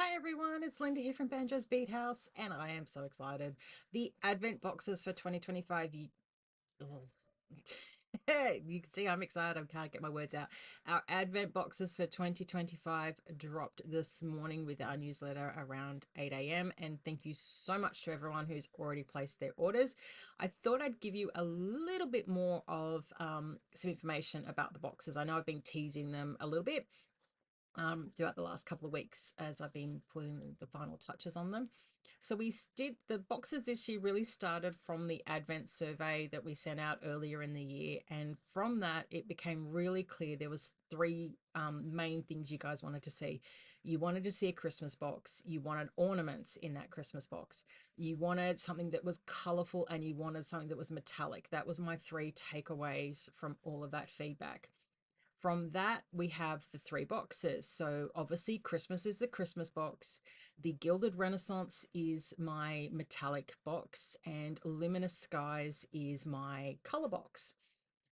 Hi everyone, it's Linda here from Banjo's Beat House, and I am so excited. The Advent boxes for 2025. Oh. You can see I'm excited. I can't get my words out. Our Advent boxes for 2025 dropped this morning with our newsletter around 8 a.m. And thank you so much to everyone who's already placed their orders. I thought I'd give you a little bit more of some information about the boxes. I know I've been teasing them a little bit throughout the last couple of weeks as I've been putting the final touches on them. So we did the boxes this year really started from the Advent survey that we sent out earlier in the year, and from that it became really clear there was three main things you guys wanted to see. You wanted to see a Christmas box, you wanted ornaments in that Christmas box, you wanted something that was colorful, and you wanted something that was metallic. That was my three takeaways from all of that feedback. From that, we have the three boxes. So obviously, Christmas is the Christmas box. The Gilded Renaissance is my metallic box, and Luminous Skies is my color box.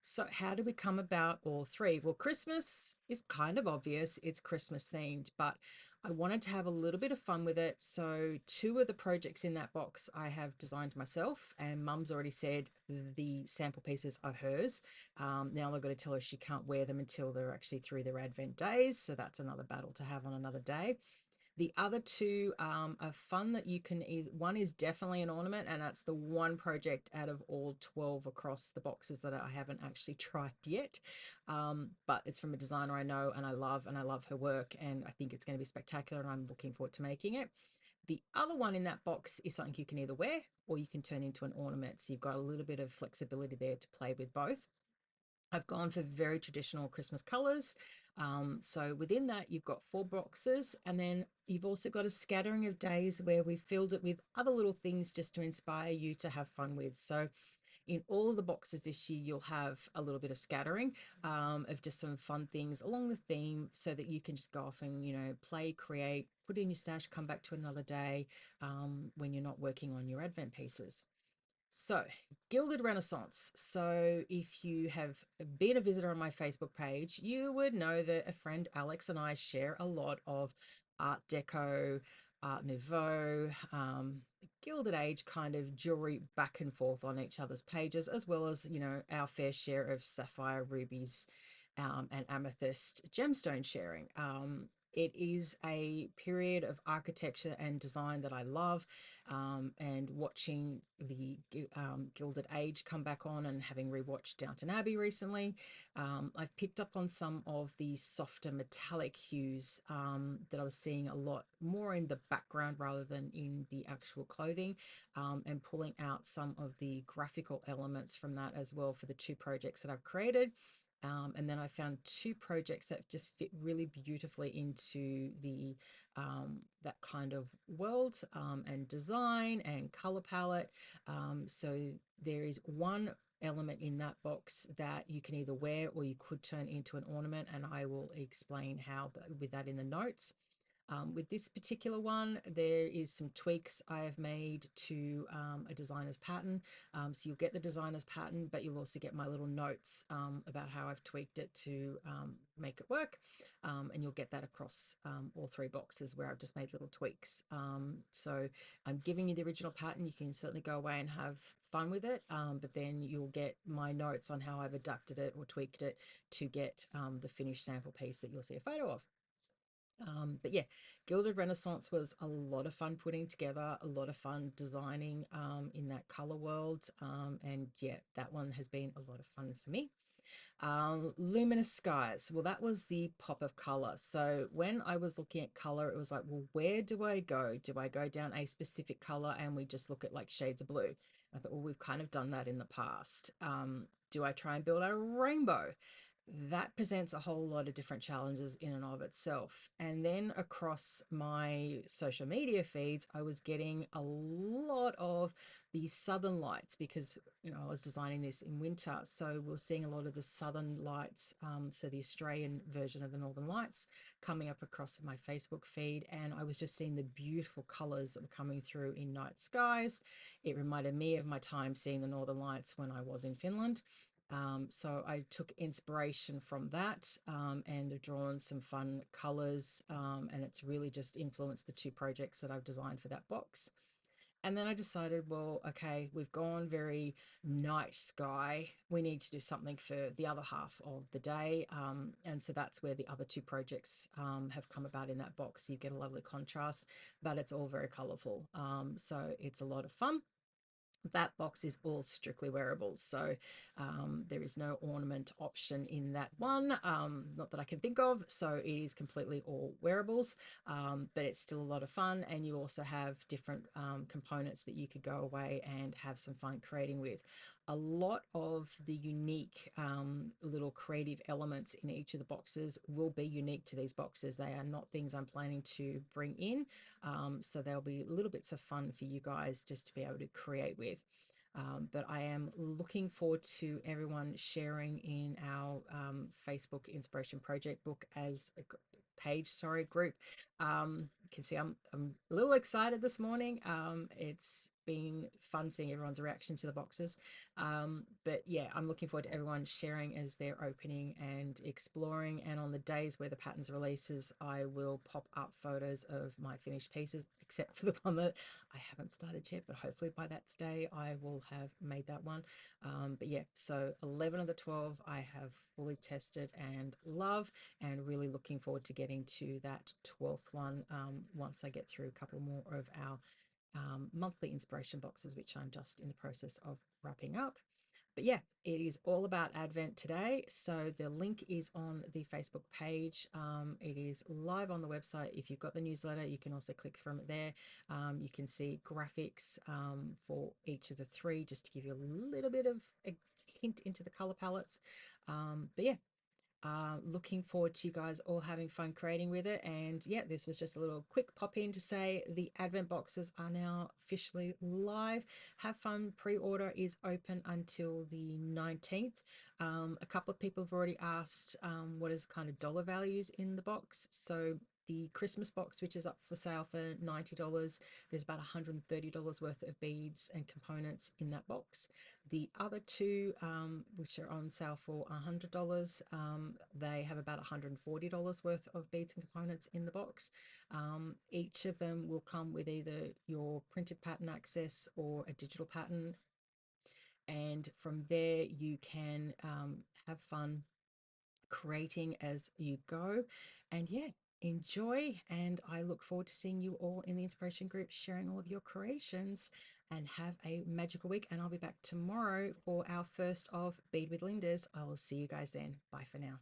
So, how do we come about all three? Well, Christmas is kind of obvious, it's Christmas themed, but I wanted to have a little bit of fun with it. So, two of the projects in that box I have designed myself, and Mum's already said the sample pieces are hers. Now I've got to tell her she can't wear them until they're actually through their Advent days. So, that's another battle to have on another day. The other two are fun that you can either, one is definitely an ornament, and that's the one project out of all 12 across the boxes that I haven't actually tried yet. But it's from a designer I know and I love her work, and I think it's going to be spectacular, and I'm looking forward to making it. The other one in that box is something you can either wear or you can turn into an ornament. So you've got a little bit of flexibility there to play with both. I've gone for very traditional Christmas colors. So within that, you've got four boxes, and then you've also got a scattering of days where we filled it with other little things just to inspire you to have fun with. So in all of the boxes this year, you'll have a little bit of scattering of just some fun things along the theme so that you can just go off and, play, create, put in your stash, come back to another day when you're not working on your Advent pieces. So, Gilded Renaissance. So, if you have been a visitor on my Facebook page, you would know that a friend Alex and I share a lot of Art Deco, Art Nouveau, Gilded Age kind of jewelry back and forth on each other's pages, as well as, our fair share of sapphire, rubies, and amethyst gemstone sharing. It is a period of architecture and design that I love, and watching the Gilded Age come back on and having rewatched Downton Abbey recently, I've picked up on some of the softer metallic hues that I was seeing a lot more in the background rather than in the actual clothing, and pulling out some of the graphical elements from that as well for the two projects that I've created. And then I found two projects that just fit really beautifully into the that kind of world, and design and color palette. So there is one element in that box that you can either wear or you could turn into an ornament, and I will explain how with that in the notes. With this particular one, there is some tweaks I have made to a designer's pattern. So you'll get the designer's pattern, but you'll also get my little notes about how I've tweaked it to make it work. And you'll get that across all three boxes where I've just made little tweaks. So I'm giving you the original pattern. You can certainly go away and have fun with it, but then you'll get my notes on how I've adapted it or tweaked it to get the finished sample piece that you'll see a photo of. But yeah, Gilded Renaissance was a lot of fun putting together, a lot of fun designing in that color world. And yeah, that one has been a lot of fun for me. Luminous Skies. Well, that was the pop of color. So when I was looking at color, it was like, well, where do I go? Do I go down a specific color and we just look at like shades of blue? I thought, well, we've kind of done that in the past. Do I try and build a rainbow? That presents a whole lot of different challenges in and of itself. And then across my social media feeds, I was getting a lot of the southern lights because, I was designing this in winter. So we're seeing a lot of the southern lights, so the Australian version of the Northern Lights coming up across my Facebook feed. And I was just seeing the beautiful colors that were coming through in night skies. It reminded me of my time seeing the Northern Lights when I was in Finland. So I took inspiration from that, and have drawn some fun colors, and it's really just influenced the two projects that I've designed for that box. And then I decided, well, okay, we've gone very night sky. We need to do something for the other half of the day. And so that's where the other two projects have come about in that box. So you get a lovely contrast, but it's all very colorful. So it's a lot of fun. That box is all strictly wearables, so there is no ornament option in that one, not that I can think of. So it is completely all wearables, but it's still a lot of fun, and you also have different components that you could go away and have some fun creating with. A lot of the unique little creative elements in each of the boxes will be unique to these boxes. They are not things I'm planning to bring in, so there'll be little bits of fun for you guys just to be able to create with. But I am looking forward to everyone sharing in our Facebook Inspiration Project book as a page, sorry, group. You can see I'm a little excited this morning. It's been fun seeing everyone's reaction to the boxes. But yeah, I'm looking forward to everyone sharing as they're opening and exploring. And on the days where the patterns releases, I will pop up photos of my finished pieces, except for the one that I haven't started yet, but hopefully by that day I will have made that one. But yeah, so 11 of the 12 I have fully tested and love, and really looking forward to getting to that 12th one once I get through a couple more of our monthly inspiration boxes, which I'm just in the process of wrapping up. But yeah, it is all about Advent today. So the link is on the Facebook page. It is live on the website. If you've got the newsletter, you can also click from it there. You can see graphics for each of the three, just to give you a little bit of a hint into the color palettes. But yeah, looking forward to you guys all having fun creating with it. And yeah, this was just a little quick pop in to say the Advent boxes are now officially live. Have fun. Pre-order is open until the 19th. A couple of people have already asked what is kind of dollar values in the box. So the Christmas box, which is up for sale for $90, there's about $130 worth of beads and components in that box. The other two, which are on sale for $100, they have about $140 worth of beads and components in the box. Each of them will come with either your printed pattern access or a digital pattern. And from there, you can have fun creating as you go. And yeah, enjoy. And I look forward to seeing you all in the inspiration group, sharing all of your creations. And have a magical week. And I'll be back tomorrow for our first of Bead with Lindas. I will see you guys then. Bye for now.